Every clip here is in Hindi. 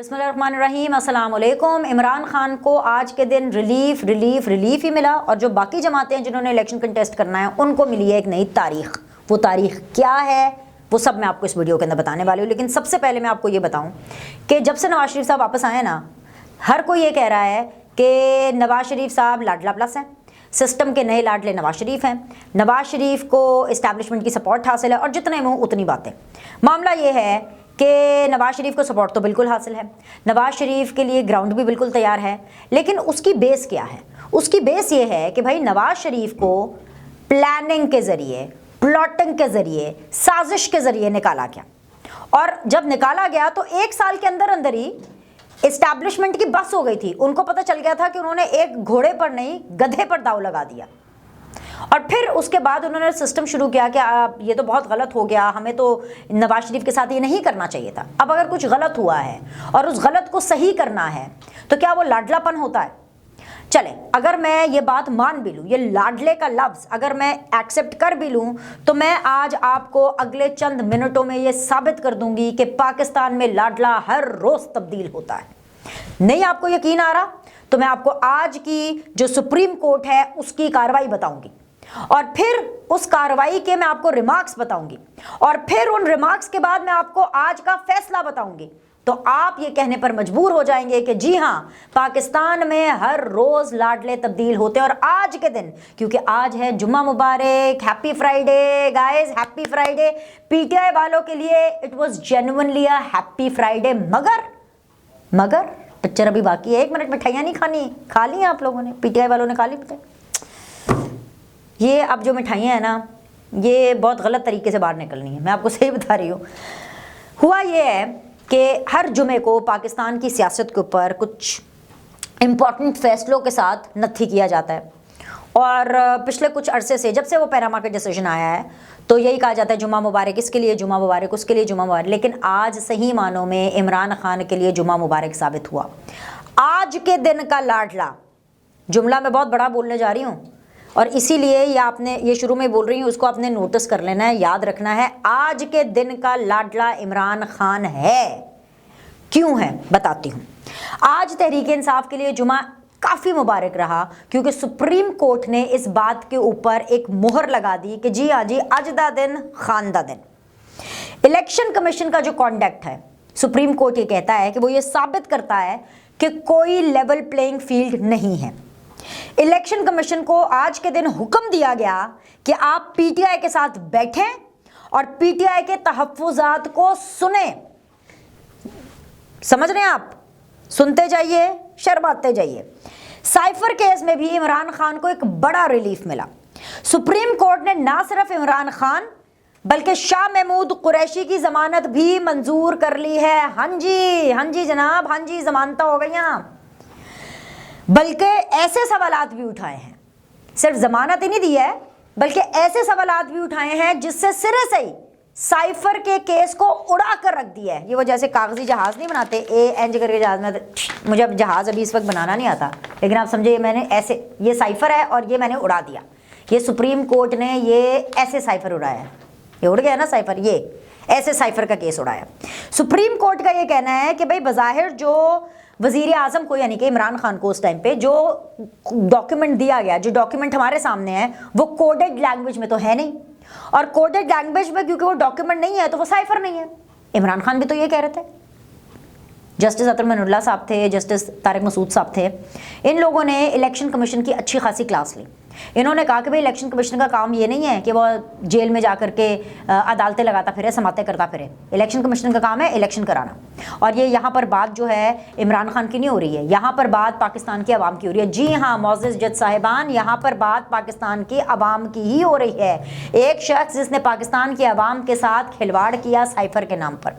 बिस्मिल्लाहिर्रहमानिर्रहीम, अस्सलाम वालेकुम। इमरान खान को आज के दिन रिलीफ ही मिला और जो बाकी जमातें हैं जिन्होंने इलेक्शन कंटेस्ट करना है उनको मिली है एक नई तारीख। वो तारीख क्या है वो सब मैं आपको इस वीडियो के अंदर बताने वाली हूँ। लेकिन सबसे पहले मैं आपको ये बताऊँ कि जब से नवाज शरीफ साहब वापस आए ना, हर कोई ये कह रहा है कि नवाज शरीफ साहब लाडला प्लस हैं, सिस्टम के नए लाडले नवाज शरीफ हैं, नवाज शरीफ को इस्टेब्लिशमेंट की सपोर्ट हासिल है और जितने मुँह उतनी बातें। मामला ये है कि नवाज शरीफ को सपोर्ट तो बिल्कुल हासिल है, नवाज शरीफ के लिए ग्राउंड भी बिल्कुल तैयार है, लेकिन उसकी बेस क्या है? उसकी बेस ये है कि भाई नवाज शरीफ को प्लानिंग के ज़रिए, प्लॉटिंग के ज़रिए, साजिश के ज़रिए निकाला गया और जब निकाला गया तो एक साल के अंदर अंदर ही इस्टेब्लिशमेंट की बस हो गई थी। उनको पता चल गया था कि उन्होंने एक घोड़े पर नहीं गधे पर दाव लगा दिया और फिर उसके बाद उन्होंने सिस्टम शुरू किया कि ये तो बहुत गलत हो गया, हमें तो नवाज शरीफ के साथ ये नहीं करना चाहिए था। अब अगर कुछ गलत हुआ है और उस गलत को सही करना है तो क्या वो लाडलापन होता है? चले, अगर मैं ये बात मान भी लूँ, ये लाडले का लफ्ज़ अगर मैं एक्सेप्ट कर भी लूँ, तो मैं आज आपको अगले चंद मिनटों में ये साबित कर दूंगी कि पाकिस्तान में लाडला हर रोज़ तब्दील होता है। नहीं आपको यकीन आ रहा तो मैं आपको आज की जो सुप्रीम कोर्ट है उसकी कार्रवाई बताऊंगी और फिर उस कार्रवाई के मैं आपको रिमार्क्स बताऊंगी और फिर उन रिमार्क्स के बाद मैं आपको आज का फैसला बताऊंगी। तो आप ये कहने पर मजबूर हो जाएंगे कि जी हाँ, पाकिस्तान में हर रोज लाडले तब्दील होते हैं। और आज के दिन, क्योंकि आज है जुम्मा मुबारक, happy Friday guys, happy Friday. PTI वालों के लिए it was genuinely a happy Friday. मगर पिक्चर अभी बाकी है, 1 मिनट। मिठाइयाँ नहीं खानी, खा ली आप लोगों ने, पीटीआई वालों ने खा ली मिठाई। ये अब जो मिठाइयाँ हैं ना, ये बहुत गलत तरीके से बाहर निकलनी है, मैं आपको सही बता रही हूँ। हुआ ये है कि हर जुमे को पाकिस्तान की सियासत के ऊपर कुछ इम्पॉर्टेंट फैसलों के साथ नत्थी किया जाता है और पिछले कुछ अरसे से, जब से वो पैनामा का डिसीजन आया है, तो यही कहा जाता है जुम्मा मुबारक, इसके लिए जुम्मा मुबारक, उसके लिए जुम्मा मुबारक। लेकिन आज सही मानों में इमरान खान के लिए जुम्मा मुबारक साबित हुआ। आज के दिन का लाडला, जुमला मैं बहुत बड़ा बोलने जा रही हूँ और इसीलिए ये आपने, ये शुरू में बोल रही हूँ, उसको आपने नोटिस कर लेना है, याद रखना है। आज के दिन का लाडला इमरान खान है। क्यों है बताती हूँ। आज तहरीक इंसाफ के लिए जुमा काफ़ी मुबारक रहा क्योंकि सुप्रीम कोर्ट ने इस बात के ऊपर एक मोहर लगा दी कि जी हाँ जी, अज दा दिन खान दा दिन। इलेक्शन कमीशन का जो कॉन्डक्ट है, सुप्रीम कोर्ट ये कहता है कि वो ये साबित करता है कि कोई लेवल प्लेइंग फील्ड नहीं है। इलेक्शन कमीशन को आज के दिन हुक्म दिया गया कि आप पीटीआई के साथ बैठें और पीटीआई के तहफ्फुज़ात को सुने। समझ रहे हैं आप? सुनते जाइए, शर्माते जाइए। साइफर केस में भी इमरान खान को एक बड़ा रिलीफ मिला। सुप्रीम कोर्ट ने ना सिर्फ इमरान खान बल्कि शाह महमूद कुरैशी की जमानत भी मंजूर कर ली है। हाँ जी जनाब, हाँ जी, जमानतें हो गई। बल्कि ऐसे सवालात भी उठाए हैं, सिर्फ जमानत ही नहीं दी है बल्कि ऐसे सवालात भी उठाए हैं जिससे सिरे से ही साइफर के केस को उड़ा कर रख दिया है। ये वो जैसे कागजी जहाज नहीं बनाते, एंज करके जहाज में, मुझे अब जहाज अभी इस वक्त बनाना नहीं आता, लेकिन आप समझे मैंने ऐसे, ये साइफर है और ये मैंने उड़ा दिया। ये सुप्रीम कोर्ट ने ये ऐसे साइफर उड़ाया, ये उड़ गया ना साइफर, ये ऐसे साइफर का केस उड़ाया। सुप्रीम कोर्ट का ये कहना है कि भाई बज़ाहिर जो वज़ीर आज़म को, यानी कि इमरान खान को उस टाइम पे जो डॉक्यूमेंट दिया गया, जो डॉक्यूमेंट हमारे सामने है, वो कोडेड लैंग्वेज में तो है नहीं, और कोडेड लैंग्वेज में क्योंकि वो डॉक्यूमेंट नहीं है तो वो साइफर नहीं है। इमरान खान भी तो ये कह रहे थे। जस्टिस अतर मनउल्लाह साहब थे, जस्टिस तारिक मसूद साहब थे, इन लोगों ने इलेक्शन कमीशन की अच्छी खासी क्लास ली। इन्होंने कहा कि भाई इलेक्शन कमीशन का काम ये नहीं है कि वो जेल में जा करके अदालतें लगाता फिरे, समातें करता फिरे। इलेक्शन कमीशन का काम है इलेक्शन कराना। और ये यहाँ पर बात जो है इमरान खान की नहीं हो रही है, यहाँ पर बात पाकिस्तान की आवाम की हो रही है। जी हाँ मोअज़्ज़िज़ जज साहिबान, यहाँ पर बात पाकिस्तान की आवाम की ही हो रही है। एक शख्स जिसने पाकिस्तान की आवाम के साथ खिलवाड़ किया साइफर के नाम पर,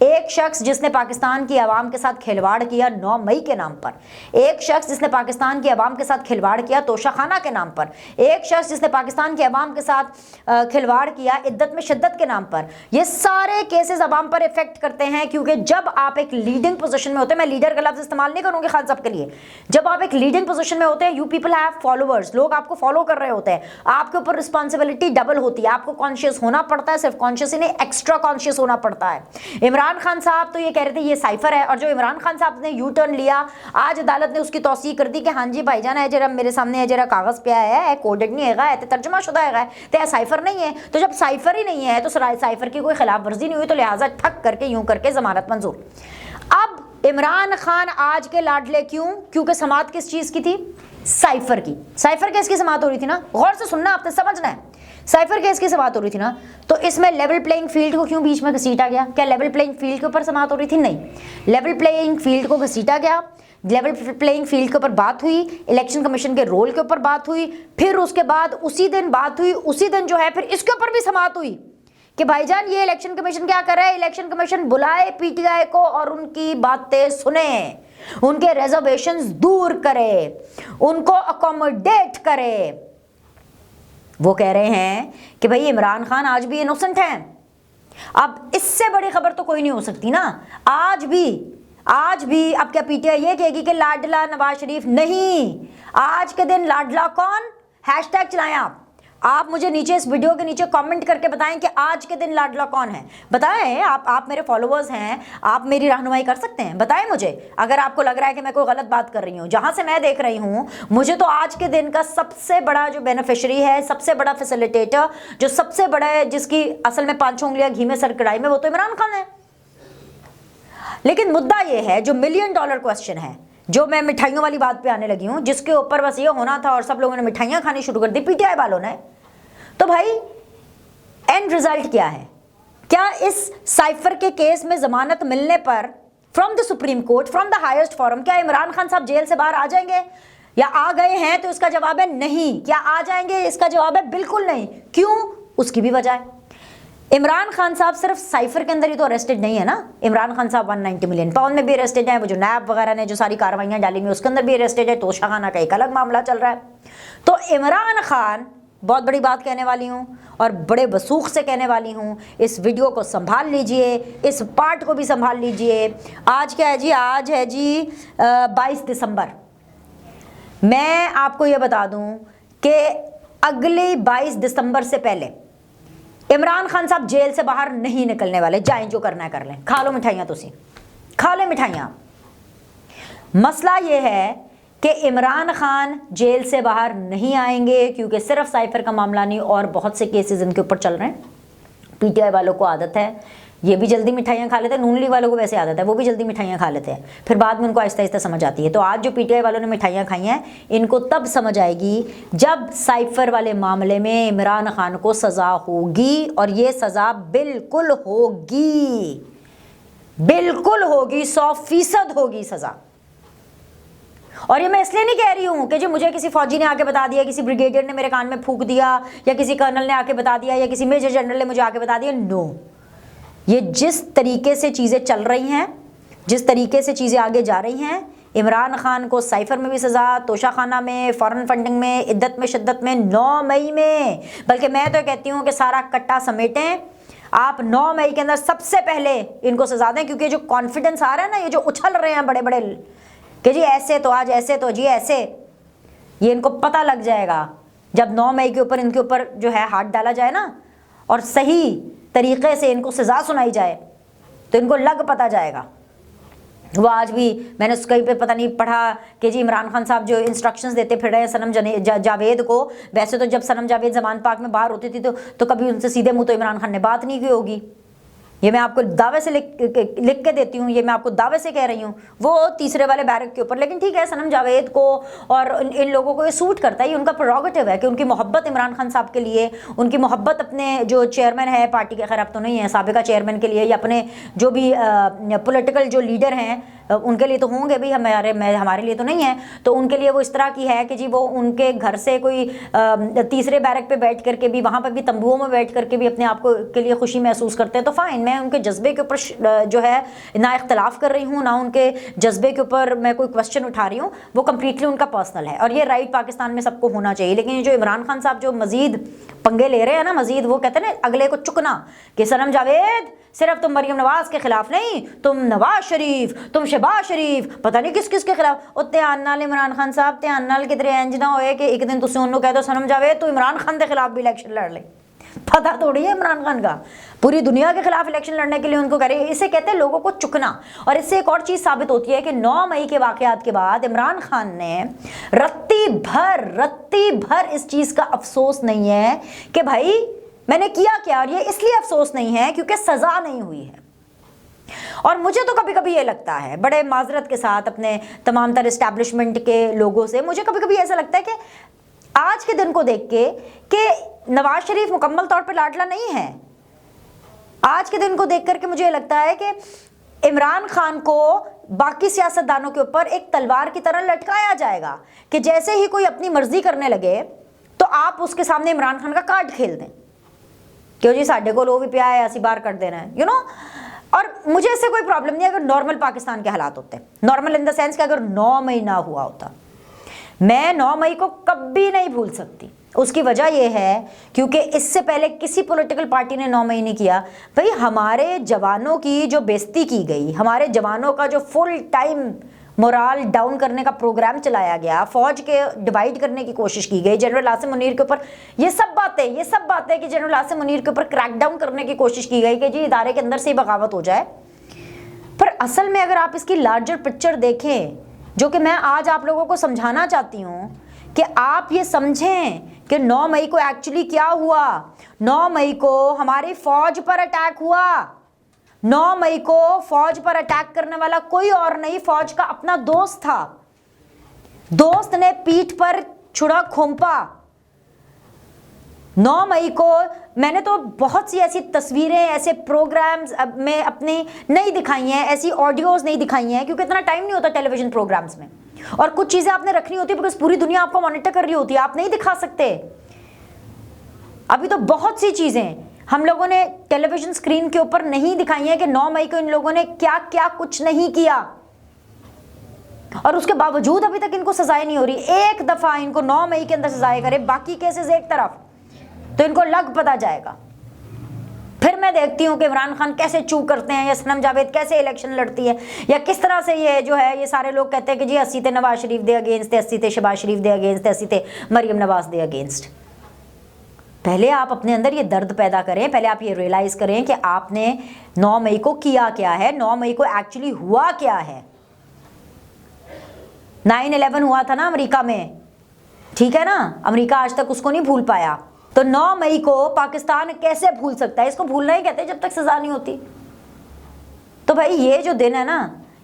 एक शख्स जिसने पाकिस्तान की आवाम के साथ खिलवाड़ किया 9 मई के नाम पर, एक शख्स जिसने पाकिस्तान की आवाम के साथ खिलवाड़ किया तोशाखाना के नाम पर, पर, एक शख्स जिसने पाकिस्तान के अवाम के साथ खिलवाड़ किया इद्दत में शिद्दत के नाम पर। ये सारे केसेस अवाम पर इफेक्ट करते हैं, क्योंकि जब आप एक लीडिंग पोजीशन में होते हैं, मैं लीडर का लफ्ज इस्तेमाल नहीं करूंगी खान साहब के लिए, जब आप एक लीडिंग पोजीशन में होते हैं, यू पीपल हैव फॉलोअर्स, लोग आपको फॉलो कर रहे होते हैं, आपके ऊपर रिस्पॉन्सिबिलिटी डबल होती है, आपको कॉन्शियस होना पड़ता है, सिर्फ कॉन्शियस ही नहीं एक्स्ट्रा कॉन्शियस होना पड़ता है। इमरान खान साहब तो ये कह रहे थे ये साइफर है, और जो इमरान खान साहब ने यू टर्न लिया, आज अदालत ने उसकी तौसीक कर दी कि हाँ जी भाईजान है जरा मेरे सामने है, जरा कागज पे है, कोडेड नहीं है, तर्जुमा शुदा है, तो साइफर नहीं है। तो जब साइफर ही नहीं है तो साइफर की कोई खिलाफ वर्जी नहीं हुई, तो लिहाजा ठक करके यूं करके जमानत मंजूर। अब इमरान खान आज के लाडले क्यों? क्योंकि समात किस चीज की थी? साइफर की। साइफर केस की समात हो रही थी ना, गौर से सुनना, आपने समझना है, साइफर केस की समात हो रही थी ना, तो इसमें लेवल प्लेइंग फील्ड को क्यों बीच में घसीटा गया? क्या लेवल प्लेइंग फील्ड के ऊपर समात हो रही थी? नहीं, लेवल प्लेइंग फील्ड को घसीटा गया, लेवल प्लेइंग फील्ड के ऊपर बात हुई, इलेक्शन कमीशन के रोल के ऊपर बात हुई, फिर उसके बाद उसी दिन बात हुई, उसी दिन जो है फिर इसके ऊपर भी समात हुई कि भाईजान ये इलेक्शन कमीशन क्या कर रहा है, इलेक्शन कमीशन बुलाए पीटीआई को और उनकी बातें सुने, उनके रिजर्वेशंस दूर करे, उनको अकोमोडेट करे। वो कह रहे हैं कि भाई इमरान खान आज भी इनोसेंट हैं। अब इससे बड़ी खबर तो कोई नहीं हो सकती ना। आज भी अब क्या पीटीआई ये कहेगी कि लाडला नवाज शरीफ? नहीं, आज के दिन लाडला कौन? हैशटैग चलाएं आप मुझे नीचे इस वीडियो के नीचे कमेंट करके बताएं कि आज के दिन लाडला कौन है। बताएं, आप मेरे फॉलोअर्स हैं, आप मेरी रहनुमाई कर सकते हैं, बताएं मुझे। अगर आपको लग रहा है कि मैं कोई गलत बात कर रही हूं, जहां से मैं देख रही हूं, मुझे तो आज के दिन का सबसे बड़ा जो बेनिफिशियरी है, सबसे बड़ा फैसिलिटेटर, जो सबसे बड़ा है, जिसकी असल में 5 उंगलियां घी में सर कढ़ाई में, वो तो इमरान खान है। लेकिन मुद्दा ये है, जो $1 मिलियन क्वेश्चन है, जो मैं मिठाइयों वाली बात पे आने लगी हूं, जिसके ऊपर बस ये होना था और सब लोगों ने मिठाइयां खानी शुरू कर दी पीटीआई वालों ने, तो भाई एंड रिजल्ट क्या है? क्या इस साइफर के केस में जमानत मिलने पर from the Supreme Court, from the highest forum, क्या इमरान खान साहब जेल से बाहर आ जाएंगे? या आ गए हैं? तो इसका जवाब है नहीं। क्या आ जाएंगे? इसका जवाब है बिल्कुल नहीं। क्यों? उसकी भी वजह है। इमरान खान साहब सिर्फ साइफर के अंदर ही तो अरेस्टेड नहीं है ना, इमरान खान साहब 190 मिलियन पाउंड में भी अरेस्टेड है, वो जो नैब वगैरह ने जो सारी कार्रवाइयां डाली हुई उसके अंदर भी अरेस्टेड है, तोशा खाना का एक अलग मामला चल रहा है। तो इमरान खान, बहुत बड़ी बात कहने वाली हूं और बड़े वसूख से कहने वाली हूं, इस वीडियो को संभाल लीजिए, इस पार्ट को भी संभाल लीजिए। आज क्या है जी? आज है जी 22 दिसंबर। मैं आपको यह बता दूं कि अगले 22 दिसंबर से पहले इमरान खान साहब जेल से बाहर नहीं निकलने वाले। जाएं, जो करना है कर लें, खा लो मिठाइयां, तुसी खा लें मिठाइयां। मसला यह है कि इमरान खान जेल से बाहर नहीं आएंगे, क्योंकि सिर्फ साइफर का मामला नहीं और बहुत से केसेस इनके ऊपर चल रहे हैं। पीटीआई वालों को आदत है, ये भी जल्दी मिठाइयाँ खा लेते हैं, नून लीग वालों को वैसे आदत है, वो भी जल्दी मिठाइयाँ खा लेते हैं, फिर बाद में उनको आहिस्ता आहिस्ता समझ आती है। तो आज जो पीटीआई वालों ने मिठाइयाँ खाई हैं, इनको तब समझ आएगी जब साइफर वाले मामले में इमरान खान को सज़ा होगी, और ये सज़ा बिल्कुल होगी, बिल्कुल होगी, 100% होगी सज़ा। और ये मैं इसलिए नहीं कह रही हूं कि जो मुझे किसी फौजी ने आके बता दिया, किसी ब्रिगेडियर ने मेरे कान में फूंक दिया, या किसी कर्नल ने आके बता दिया, या किसी मेजर जनरल ने मुझे आके बता दिया। नो, ये जिस तरीके से चीज़ें चल रही हैं, जिस तरीके से चीज़ें आगे जा रही हैं, इमरान खान को साइफर में भी सज़ा, तोशा खाना में, फॉरेन फंडिंग में, इद्दत में शिद्दत में, 9 मई में, बल्कि मैं तो कहती हूँ कि सारा कट्टा समेटें आप, 9 मई के अंदर सबसे पहले इनको सज़ा दें। क्योंकि जो कॉन्फिडेंस आ रहा है ना, ये जो उछल रहे हैं बड़े बड़े कि जी ऐसे तो आज ऐसे तो जी ऐसे, ये इनको पता लग जाएगा जब 9 मई के ऊपर इनके ऊपर जो है हाथ डाला जाए ना, और सही तरीके से इनको सज़ा सुनाई जाए, तो इनको लग पता जाएगा। वो आज भी मैंने कहीं पे पता नहीं पढ़ा कि जी इमरान खान साहब जो इंस्ट्रक्शंस देते फिर रहे हैं सनम जावेद को। वैसे तो जब सनम जावेद जमान पाक में बाहर होती थी तो कभी उनसे सीधे मुंह तो इमरान खान ने बात नहीं की होगी। ये मैं आपको दावे से लिख के देती हूँ, ये मैं आपको दावे से कह रही हूँ, वो तीसरे वाले बैरक के ऊपर। लेकिन ठीक है, सनम जावेद को और इन लोगों को ये सूट करता है, ये उनका प्रोरोगेटिव है कि उनकी मोहब्बत इमरान खान साहब के लिए, उनकी मोहब्बत अपने जो चेयरमैन है पार्टी के, खैर अब तो नहीं है, साबिका चेयरमैन के लिए, या अपने जो भी पॉलिटिकल जो लीडर हैं उनके लिए तो होंगे भी, हमारे लिए तो नहीं है। तो उनके लिए वो इस तरह की है कि जी वो उनके घर से कोई तीसरे बैरक पे बैठ करके भी, वहाँ पर भी तंबुओं में बैठ करके भी अपने आप को के लिए खुशी महसूस करते हैं। तो फाइन, मैं उनके जज्बे के ऊपर जो है ना इख्तलाफ कर रही हूँ, ना उनके जज्बे के ऊपर मैं कोई क्वेश्चन उठा रही हूँ, वो कम्प्लीटली उनका पर्सनल है और ये राइट पाकिस्तान में सबको होना चाहिए। लेकिन ये जो इमरान खान साहब जो मजीद पंगे ले रहे हैं ना, मजीद वो कहते हैं ना अगले को चुकना, कि सनम जावेद सिर्फ तुम मरियम नवाज के खिलाफ नहीं, तुम नवाज शरीफ, तुम शहबाज शरीफ, पता नहीं किस किस के खिलाफ। और ध्यान नाल इमरान खान साहब, ध्यान नाल किधरे इंज ना होए कि एक दिन तुम उन्होंने कह दो सनम जावेद तू इमरान खान के खिलाफ भी इलेक्शन लड़ ले। पता थोड़ी है इमरान खान का, पूरी दुनिया के खिलाफ इलेक्शन लड़ने के लिए उनको करे। इसे कहते हैं लोगों को चुकना। और इससे एक और चीज साबित होती है कि 9 मई के वाकयात के बाद इमरान खान ने रत्ती भर इस चीज का अफसोस नहीं है कि भाई मैंने किया क्या, और ये इसलिए अफसोस नहीं है क्योंकि सजा नहीं हुई है। और मुझे तो कभी कभी ये लगता है, बड़े माजरत के साथ अपने तमाम तर इस्टेब्लिशमेंट के लोगों से, मुझे कभी कभी ऐसा लगता है कि आज के दिन को देख के कि नवाज शरीफ मुकम्मल तौर पे लाडला नहीं है। आज के दिन को देख करके मुझे लगता है कि इमरान खान को बाकी सियासतदानों के ऊपर एक तलवार की तरह लटकाया जाएगा कि जैसे ही कोई अपनी मर्जी करने लगे तो आप उसके सामने इमरान खान का कार्ड खेल दें, क्यों जी साढ़े को लो भी पिया है, ऐसी बार कर देना है, यू नो। और मुझे इससे कोई प्रॉब्लम नहीं अगर नॉर्मल पाकिस्तान के हालात होते, नॉर्मल इन द सेंस कि अगर 9 मई ना हुआ होता। मैं 9 मई को कभी नहीं भूल सकती। उसकी वजह यह है क्योंकि इससे पहले किसी पॉलिटिकल पार्टी ने 9 मई नहीं किया। भाई हमारे जवानों की जो बेइज्जती की गई, हमारे जवानों का जो फुल टाइम मोराल डाउन करने का प्रोग्राम चलाया गया, फौज के डिवाइड करने की कोशिश की गई, जनरल आसिम मुनीर के ऊपर ये सब बातें कि जनरल आसिम मुनीर के ऊपर क्रैकडाउन करने की कोशिश की गई कि जी इदारे के अंदर से ही बगावत हो जाए। पर असल में अगर आप इसकी लार्जर पिक्चर देखें, जो कि मैं आज आप लोगों को समझाना चाहती हूँ कि आप ये समझें कि 9 मई को एक्चुअली क्या हुआ। 9 मई को हमारी फौज पर अटैक हुआ। 9 मई को फौज पर अटैक करने वाला कोई और नहीं, फौज का अपना दोस्त था। दोस्त ने पीठ पर छुरा खोंपा। 9 मई को मैंने तो बहुत सी ऐसी तस्वीरें, ऐसे प्रोग्राम्स में अपनी नहीं दिखाई हैं, ऐसी ऑडियोज नहीं दिखाई हैं, क्योंकि इतना टाइम नहीं होता टेलीविजन प्रोग्राम्स में, और कुछ चीजें आपने रखनी होती है बिकॉज पूरी दुनिया आपको मॉनिटर कर रही होती है, आप नहीं दिखा सकते। अभी तो बहुत सी चीजें हम लोगों ने टेलीविजन स्क्रीन के ऊपर नहीं दिखाई हैं कि 9 मई को इन लोगों ने क्या क्या कुछ नहीं किया, और उसके बावजूद अभी तक इनको सजाएं नहीं हो रही। एक दफा इनको 9 मई के अंदर सजाएं करे, बाकी केसेस एक तरफ, तो इनको लग पता जाएगा। फिर मैं देखती हूँ कि इमरान खान कैसे चू करते हैं, या सनम जावेद कैसे इलेक्शन लड़ती है, या किस तरह से ये जो है ये सारे लोग कहते हैं कि जी 80 थे नवाज शरीफ दे अगेंस्ट, 80 थे शहबाज शरीफ दे अगेंस्ट, 80 थे मरियम नवाज दे अगेंस्ट। पहले आप अपने अंदर ये दर्द पैदा करें, पहले आप ये रियलाइज करें कि आपने 9 मई को किया क्या है, 9 मई को एक्चुअली हुआ क्या है। 9/11 हुआ था ना अमेरिका में, ठीक है ना, अमेरिका आज तक उसको नहीं भूल पाया। तो 9 मई को पाकिस्तान कैसे भूल सकता है? इसको भूलना ही कहते हैं जब तक सजा नहीं होती। तो भाई ये जो दिन है ना,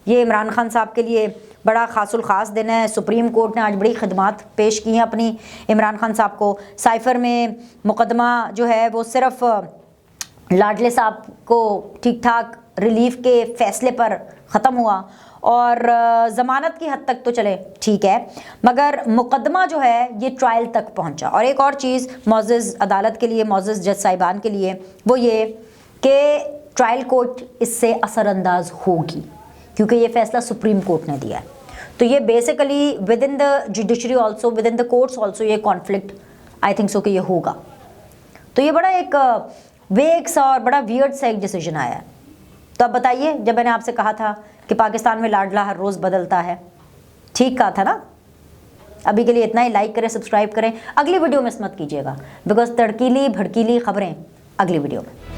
ये इमरान खान साहब के लिए बड़ा खासुल खास दिन है। सुप्रीम कोर्ट ने आज बड़ी खिदमात पेश की हैं अपनी इमरान खान साहब को। साइफर में मुकदमा जो है वो सिर्फ लाडले साहब को ठीक ठाक रिलीफ के फैसले पर ख़त्म हुआ, और ज़मानत की हद तक तो चले ठीक है, मगर मुकदमा जो है ये ट्रायल तक पहुंचा। और एक और चीज़ मोअज़्ज़ज़ अदालत के लिए, मोअज़्ज़ज़ जज साहिबान के लिए, वो ये कि ट्रायल कोर्ट इससे असरअंदाज होगी, क्योंकि ये फैसला सुप्रीम कोर्ट ने दिया है। तो ये basically with in the judiciary also, with in the courts also ये कॉन्फ्लिक्ट आई थिंक सो कि ये होगा। तो ये बड़ा एक वेग सा और बड़ा वियर्ड सा एक डिसीजन आया है। तो अब बताइए, जब मैंने आपसे कहा था कि पाकिस्तान में लाडला हर रोज़ बदलता है, ठीक कहा था ना। अभी के लिए इतना ही। लाइक करें, सब्सक्राइब करें, अगली वीडियो मिस मत कीजिएगा, बिकॉज तड़कीली भड़कीली खबरें अगली वीडियो में।